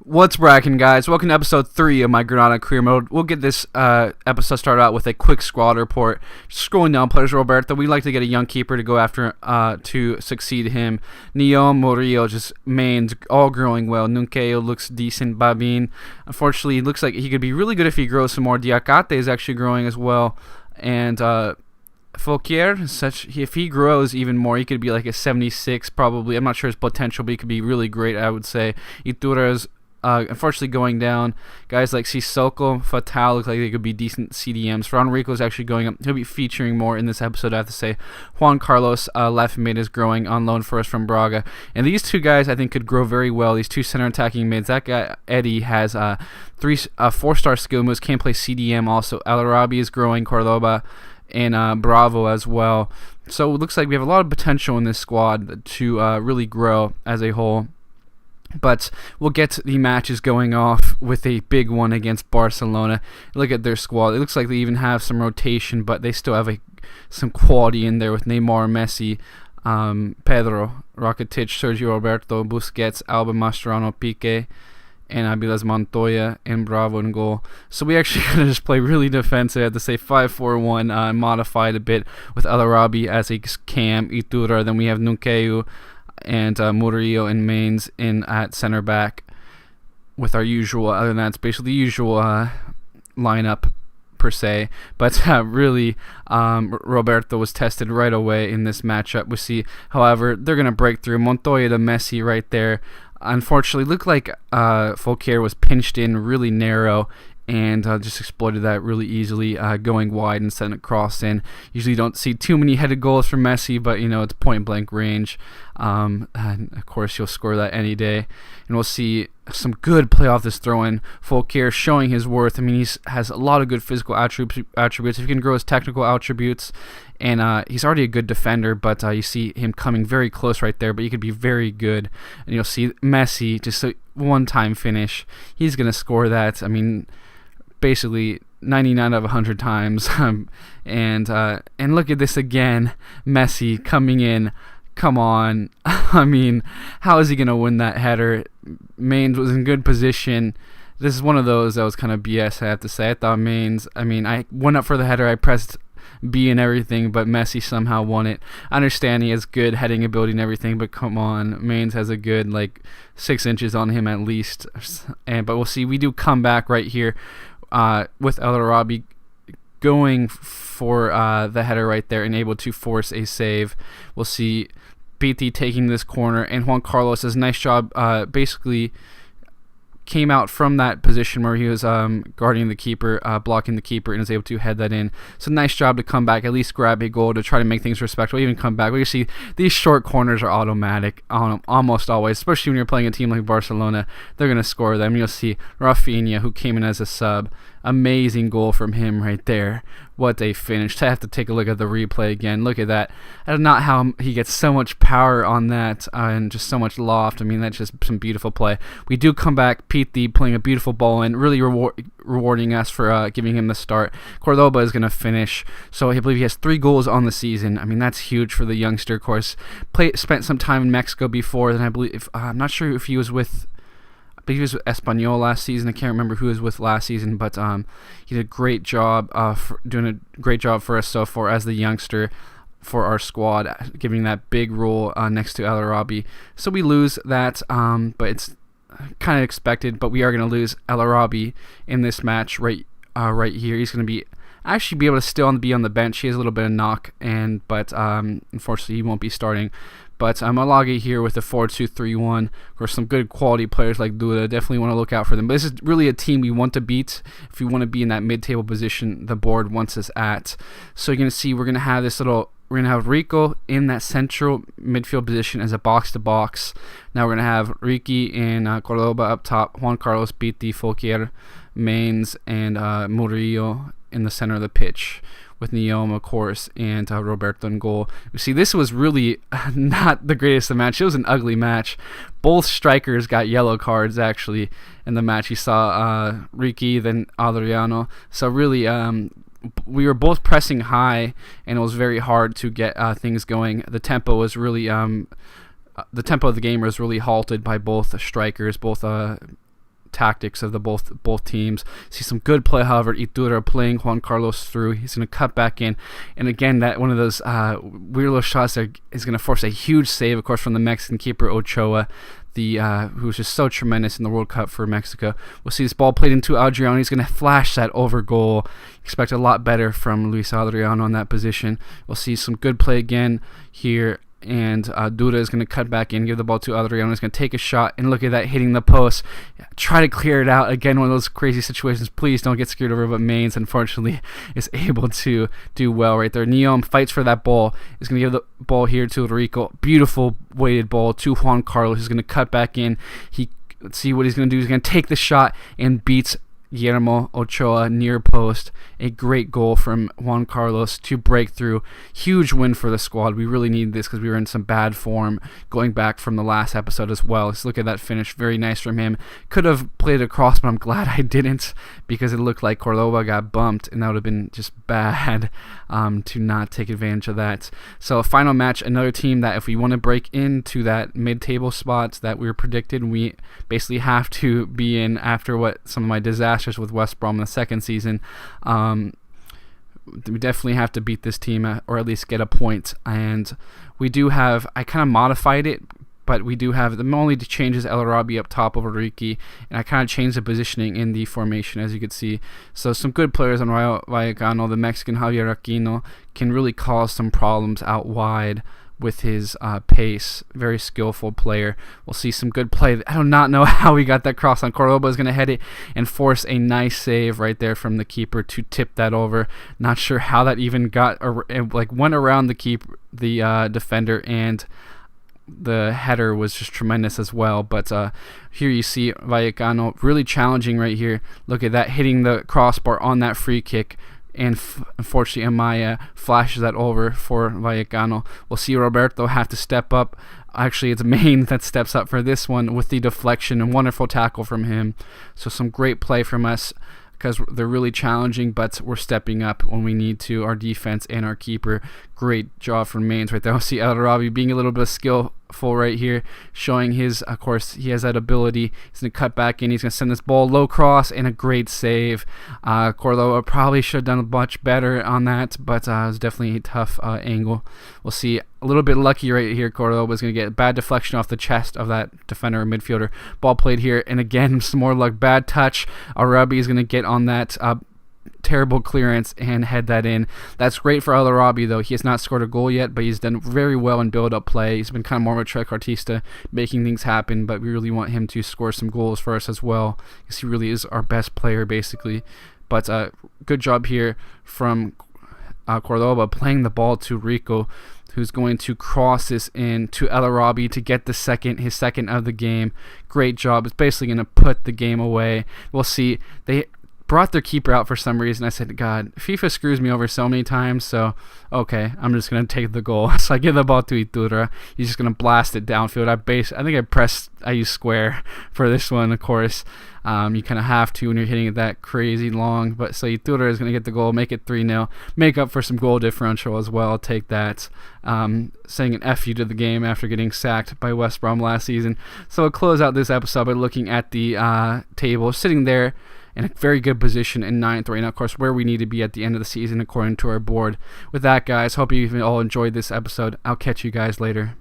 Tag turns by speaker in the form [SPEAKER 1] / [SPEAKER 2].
[SPEAKER 1] What's brackin', guys? Welcome to episode 3 of my Granada career mode. We'll get this episode started out with a quick squad report. Scrolling down players, Roberto, we'd like to get a young keeper to go after to succeed him. Neom, Murillo, just mains, all growing well. Nunkeo looks decent. Babin, unfortunately, it looks like he could be really good if he grows some more. Diakate is actually growing as well. And Fouquier, if he grows even more, he could be like a 76 probably. I'm not sure his potential, but he could be really great, I would say. Itura's unfortunately going down. Guys like Sissoko, Fatal look like they could be decent CDMs. Fronrico is actually going up. He'll be featuring more in this episode, I have to say. Juan Carlos, left mid, is growing on loan for us from Braga. And these two guys I think could grow very well. These two center attacking mids. That guy, Eddie, has 4-star skill moves, can play CDM also. El Arabi is growing, Cordoba, and Bravo as well. So it looks like we have a lot of potential in this squad to really grow as a whole. But we'll get the matches going off with a big one against Barcelona. Look at their squad. It looks like they even have some rotation, but they still have some quality in there with Neymar, Messi, Pedro, Rakitic, Sergio Roberto, Busquets, Alba, Mascherano, Piqué, and Abiles Montoya, and Bravo in goal. So we actually going to just play really defensive. I have to say 5-4-1, modified a bit with El Arabi as a cam, Itura. Then we have Nunkeu and Murillo and Mains in at center back with our usual. Other than that, it's basically the usual lineup per se. But really, Roberto was tested right away in this matchup. We see, however, they're going to break through. Montoya to Messi right there. Unfortunately, looked like Fouquier was pinched in really narrow and just exploited that really easily, going wide and sending it across in. Usually don't see too many headed goals from Messi, but, it's point-blank range. And, of course, he'll score that any day. And we'll see some good play off this throw-in. Fouquier showing his worth. I mean, he has a lot of good physical attributes. If he can grow his technical attributes, and he's already a good defender, but you see him coming very close right there, but he could be very good. And you'll see Messi, just a one-time finish. He's going to score that. I mean, basically 99 out of 100 times. And look at this again. Messi coming in. Come on. I mean, how is he going to win that header? Mains was in good position. This is one of those that was kind of BS, I have to say. I thought Mains, I went up for the header. I pressed B and everything, but Messi somehow won it. I understand he has good heading ability and everything, but come on. Mains has a good, 6 inches on him at least. But we'll see. We do come back right here with El Arabi going for the header right there and able to force a save. We'll see BT taking this corner, and Juan Carlos does a nice job. Basically came out from that position where he was guarding the keeper, blocking the keeper, and is able to head that in. So nice job to come back, at least grab a goal to try to make things respectable, even come back. We see these short corners are automatic almost always, especially when you're playing a team like Barcelona. They're going to score them. You'll see Rafinha, who came in as a sub. Amazing goal from him right there. What a finish. I have to take a look at the replay again. Look at that. I don't know how he gets so much power on that and just so much loft. I mean, that's just some beautiful play. We do come back. Pete playing a beautiful ball and really rewarding us for giving him the start. Cordoba is going to finish. So I believe he has 3 goals on the season. I mean, that's huge for the youngster, of course. Spent some time in Mexico before. Then I believe, I'm not sure if he was with... he was with Espanyol last season. I can't remember who he was with last season, but he did a great job doing a great job for us so far as the youngster for our squad, giving that big role next to El Arabi. So we lose that, but it's kind of expected. But we are going to lose El Arabi in this match right here. He's going to be able to still be on the bench. He has a little bit of knock, but unfortunately he won't be starting. But Malaga here with a 4-2-3-1. Of course, some good quality players like Duda. Definitely want to look out for them. But this is really a team we want to beat if we want to be in that mid-table position the board wants us at. So you're going to see we're going to have we're going to have Rico in that central midfield position as a box-to-box. Now we're going to have Ricky and Cordoba up top. Juan Carlos, Pitti, Fouquier, Mains, and Murillo in the center of the pitch, with Neom, of course, and Roberto in goal. You see, this was really not the greatest of match. It was an ugly match. Both strikers got yellow cards, actually, in the match. You saw Ricky, then Adriano. So really, we were both pressing high, and it was very hard to get things going. The tempo was really the tempo of the game was really halted by both strikers, both tactics of the both teams. See some good play, however. Iturra playing Juan Carlos through. He's going to cut back in, and again, that one of those weird little shots that is going to force a huge save, of course, from the Mexican keeper Ochoa, who's just so tremendous in the World Cup for Mexico. We'll see this ball played into Adriano. He's going to flash that over goal. Expect a lot better from Luis Adriano on that position. We'll see some good play again here. And Duda is going to cut back in, give the ball to Adriano. He's going to take a shot, and look at that, hitting the post. Try to clear it out. Again, one of those crazy situations. Please don't get screwed over, but Maines, unfortunately, is able to do well right there. Neom fights for that ball. He's going to give the ball here to Rico. Beautiful weighted ball to Juan Carlos. He's going to cut back in. Let's see what he's going to do. He's going to take the shot and beats Guillermo Ochoa near post. A great goal from Juan Carlos to break through. Huge win for the squad. We really need this because we were in some bad form going back from the last episode as well. Let's look at that finish. Very nice from him. Could have played across, but I'm glad I didn't because it looked like Cordoba got bumped, and that would have been just bad to not take advantage of that. So final match, another team that if we want to break into that mid-table spots that we were predicted, we basically have to be in after what some of my disasters with West Brom in the second season. We definitely have to beat this team or at least get a point. And we do have, I kind of modified it, but we do have, the only changes El Arabi up top over Ricky, and I kind of changed the positioning in the formation, as you can see. So some good players on Rayo Vallecano. The Mexican Javier Aquino can really cause some problems out wide with his pace. Very skillful player. We'll see some good play. I do not know how he got that cross on. Cordoba is going to head it and force a nice save right there from the keeper to tip that over. Not sure how that even went around the defender, and the header was just tremendous as well. But here you see Vallecano really challenging right here. Look at that, hitting the crossbar on that free kick. And unfortunately, Amaya flashes that over for Vallecano. We'll see Roberto have to step up. Actually, it's Maine that steps up for this one with the deflection and wonderful tackle from him. So some great play from us because they're really challenging, but we're stepping up when we need to. Our defense and our keeper. Great job from Maines right there. I'll see El Arabi being a little bit skillful right here, showing his, of course, he has that ability. He's going to cut back in. He's going to send this ball low cross and a great save. Cordoba probably should have done much better on that, but it was definitely a tough angle. We'll see. A little bit lucky right here. Cordoba is going to get bad deflection off the chest of that defender or midfielder. Ball played here, and again, some more luck. Bad touch. Arabi is going to get on that terrible clearance and head that in. That's great for El Arabi, though. He has not scored a goal yet, but he's done very well in build-up play. He's been kind of more of a trequartista, making things happen, but we really want him to score some goals for us as well, because he really is our best player, basically. But good job here from Cordoba playing the ball to Rico, who's going to cross this in to El Arabi to get his second of the game. Great job. It's basically going to put the game away. We'll see. They brought their keeper out for some reason. I said, God, FIFA screws me over so many times, so okay, I'm just going to take the goal. So I give the ball to Iturra. He's just going to blast it downfield. I use square for this one, of course. You kind of have to when you're hitting it that crazy long. But so Iturra is going to get the goal, make it 3-0, make up for some goal differential as well. I'll take that. Saying an F you to the game after getting sacked by West Brom last season. So we'll close out this episode by looking at the table, sitting there in a very good position in 9th right now, of course, where we need to be at the end of the season according to our board. With that, guys, hope you all enjoyed this episode. I'll catch you guys later.